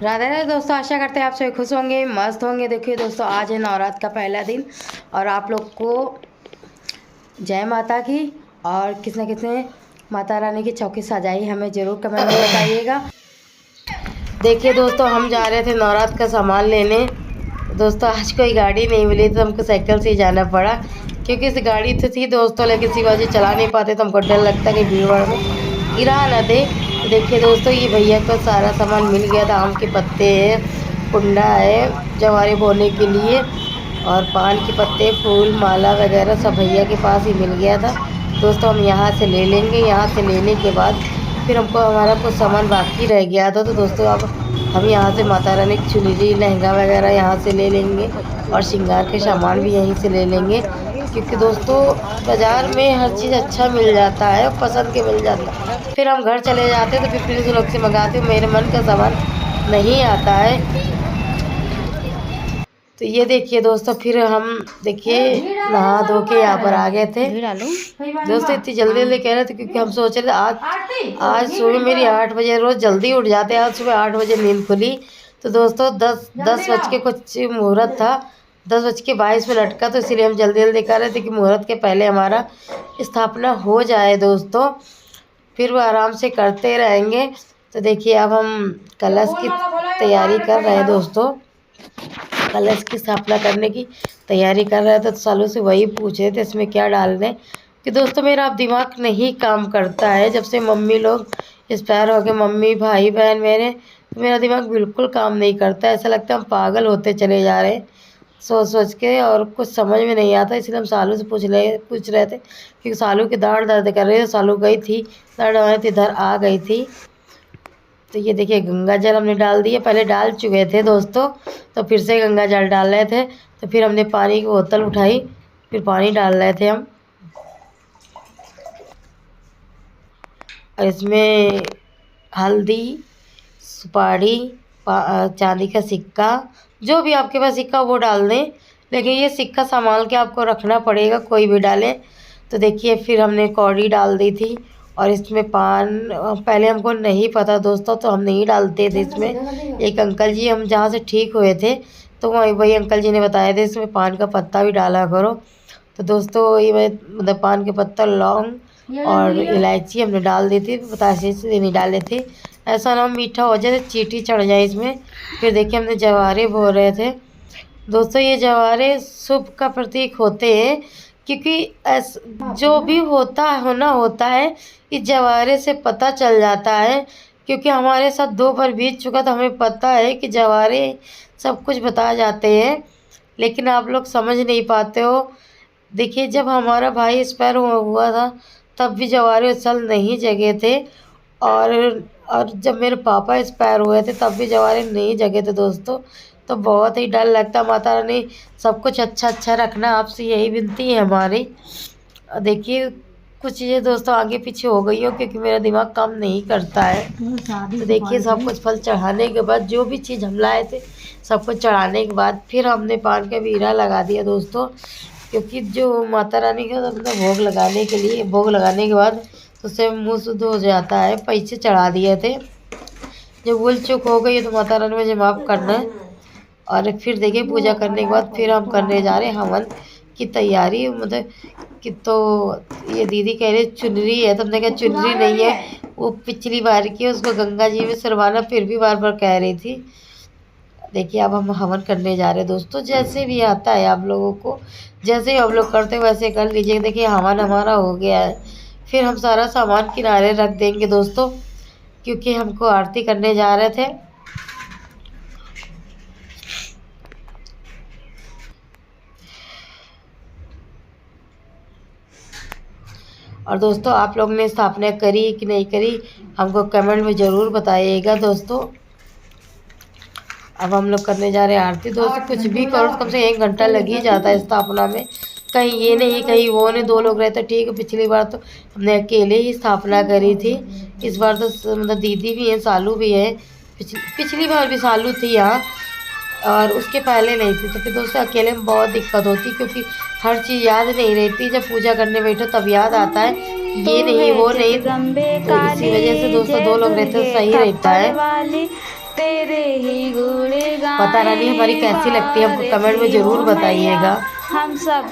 राधे राधे दोस्तों, आशा करते हैं आप सभी खुश होंगे, मस्त होंगे। देखिए दोस्तों, आज है नवरात्र का पहला दिन और आप लोग को जय माता की। और किसने माता रानी की चौकी सजाई हमें ज़रूर कमेंट में बताइएगा। देखिए दोस्तों, हम जा रहे थे नवरात्र का सामान लेने। दोस्तों आज कोई गाड़ी नहीं मिली तो हमको साइकिल से ही जाना पड़ा, क्योंकि इस गाड़ी तो थी दोस्तों, लेकिन इसी वजह चला नहीं पाते तो हमको डर लगता कि भीड़ भाड़ में गिरा ना दे। तो देखिए दोस्तों, ये भैया को सारा सामान मिल गया था। आम के पत्ते है, कुंडा है जवारे बोने के लिए, और पान के पत्ते, फूल, माला वगैरह सब भैया के पास ही मिल गया था। दोस्तों हम यहाँ से ले लेंगे। यहाँ से लेने के बाद फिर हमको हमारा कुछ सामान बाकी रह गया था, तो दोस्तों अब हम यहाँ से माता रानी की चुनरी, लहंगा वगैरह यहाँ से ले लेंगे और श्रृंगार के सामान भी यहीं से ले लेंगे, क्योंकि दोस्तों बाज़ार में हर चीज़ अच्छा मिल जाता है और पसंद के मिल जाता है। फिर हम घर चले जाते तो फिर प्लीज़ लोग से मंगाते, मेरे मन का सामान नहीं आता है। तो ये देखिए दोस्तों, फिर हम देखिए नहा धो के यहाँ पर आ गए थे। दोस्तों इतनी जल्दी जल्दी कह रहे थे, क्योंकि हम सोच रहे थे आज सुबह मेरी 8 बजे, रोज़ जल्दी उठ जाते हैं। आज सुबह 8 बजे नींद खुली तो दोस्तों 10 बज के कुछ मुहूर्त था, 10:22 का, तो इसलिए हम जल्दी जल्दी कर रहे थे कि मुहूर्त के पहले हमारा स्थापना हो जाए दोस्तों, फिर वो आराम से करते रहेंगे। तो देखिए अब हम कलश की तैयारी कर रहे हैं दोस्तों, कलश की स्थापना करने की तैयारी कर रहे थे। तो सालों से वही पूछ रहे थे इसमें क्या डालने, कि दोस्तों मेरा अब दिमाग नहीं काम करता है। जब से मम्मी लोग एक्सपायर हो गए, मम्मी भाई बहन मेरे, तो मेरा दिमाग बिल्कुल काम नहीं करता है। ऐसा लगता है हम पागल होते चले जा रहे हैं सोच सोच के, और कुछ समझ में नहीं आता। इसलिए हम सालू से पूछ रहे थे, क्योंकि सालू की दाढ़ दर्द कर रही है। सालू गई थी दाढ़ दर्द थी, इधर आ गई थी। तो ये देखिए गंगा जल हमने डाल दिया, पहले डाल चुके थे दोस्तों, तो फिर से गंगा जल डाल रहे थे। तो फिर हमने पानी की बोतल उठाई, फिर पानी डाल रहे थे हम, और इसमें हल्दी, सुपारी, चांदी का सिक्का, जो भी आपके पास सिक्का वो डाल दें, लेकिन ये सिक्का संभाल के आपको रखना पड़ेगा, कोई भी डालें। तो देखिए फिर हमने कौड़ी डाल दी थी, और इसमें पान, पहले हमको नहीं पता दोस्तों तो हम नहीं डालते थे इसमें। एक अंकल जी, हम जहाँ से ठीक हुए थे तो वही अंकल जी ने बताया था इसमें पान का पत्ता भी डाला करो। तो दोस्तों ये मतलब पान के पत्ता, लौंग और इलायची हमने डाल दी थी, बतासे से नहीं डाले थे, ऐसा ना मीठा हो जाए, चींटी चढ़ जाए इसमें। फिर देखिए हमने जवारे बो रहे थे दोस्तों। ये जवारे शुभ का प्रतीक होते हैं, क्योंकि जो भी होता है इस जवारे से पता चल जाता है, क्योंकि हमारे साथ 2 बार बीत चुका तो हमें पता है कि जवारे सब कुछ बता जाते हैं, लेकिन आप लोग समझ नहीं पाते हो। देखिए जब हमारा भाई एक्सपायर हुआ था तब भी जवारे उस साल नहीं जगे थे, और जब मेरे पापा एक्सपायर हुए थे तब भी जवारे नहीं जगे थे दोस्तों। तो बहुत ही डर लगता। माता रानी सब कुछ अच्छा अच्छा रखना, आपसे यही विनती है हमारी। देखिए कुछ चीज़ें दोस्तों आगे पीछे हो गई हो, क्योंकि मेरा दिमाग काम नहीं करता है। तो देखिए सब कुछ फल चढ़ाने के बाद, जो भी चीज़ हम लाए थे सब कुछ चढ़ाने के बाद, फिर हमने पान का बीरा लगा दिया दोस्तों, क्योंकि जो माता रानी का अपना भोग लगाने के बाद तो उससे मुँह शुद्ध हो जाता है। पैसे चढ़ा दिए थे, जब भूल चूक हो गई तो माता रानी मुझे माफ़ करना है। और फिर देखिए पूजा करने के बाद फिर हम करने जा रहे हैं हवन की तैयारी। मतलब कि तो ये दीदी कह रही चुनरी है, तो हमने कहा चुनरी नहीं है, वो पिछली बार की, उसको गंगा जी में सरवाना, फिर भी बार बार कह रही थी। देखिए अब हम हवन करने जा रहे हैं दोस्तों। जैसे भी आता है आप लोगों को, जैसे ही आप लोग करते हैं वैसे कर लीजिए। देखिए हवन हमारा हो गया है, फिर हम सारा सामान किनारे रख देंगे दोस्तों, क्योंकि हमको आरती करने जा रहे थे। और दोस्तों आप लोग ने स्थापना करी कि नहीं करी हमको कमेंट में ज़रूर बताइएगा दोस्तों। अब हम लोग करने जा रहे हैं आरती दोस्तों। कुछ भी करो तो कम से 1 घंटा लग ही जाता है स्थापना में, कहीं ये नहीं कहीं वो नहीं, 2 लोग रहते ठीक है। पिछली बार तो हमने अकेले ही स्थापना करी थी, इस बार तो मतलब दीदी भी है, सालू भी है। पिछली बार भी सालू थी यहाँ, और उसके पहले नहीं थी। तो फिर दोस्तों अकेले में बहुत दिक्कत होती, क्योंकि हर चीज़ याद नहीं रहती। जब पूजा करने बैठो तब याद आता है, ये नहीं वो नहीं, तो इसी वजह से दोस्तों 2 लोग रहते तो सही रहता है। तेरे ही गुण गाएं पता नहीं हमारी कैसी लगती है, हमको कमेंट में ज़रूर बताइएगा। हम सब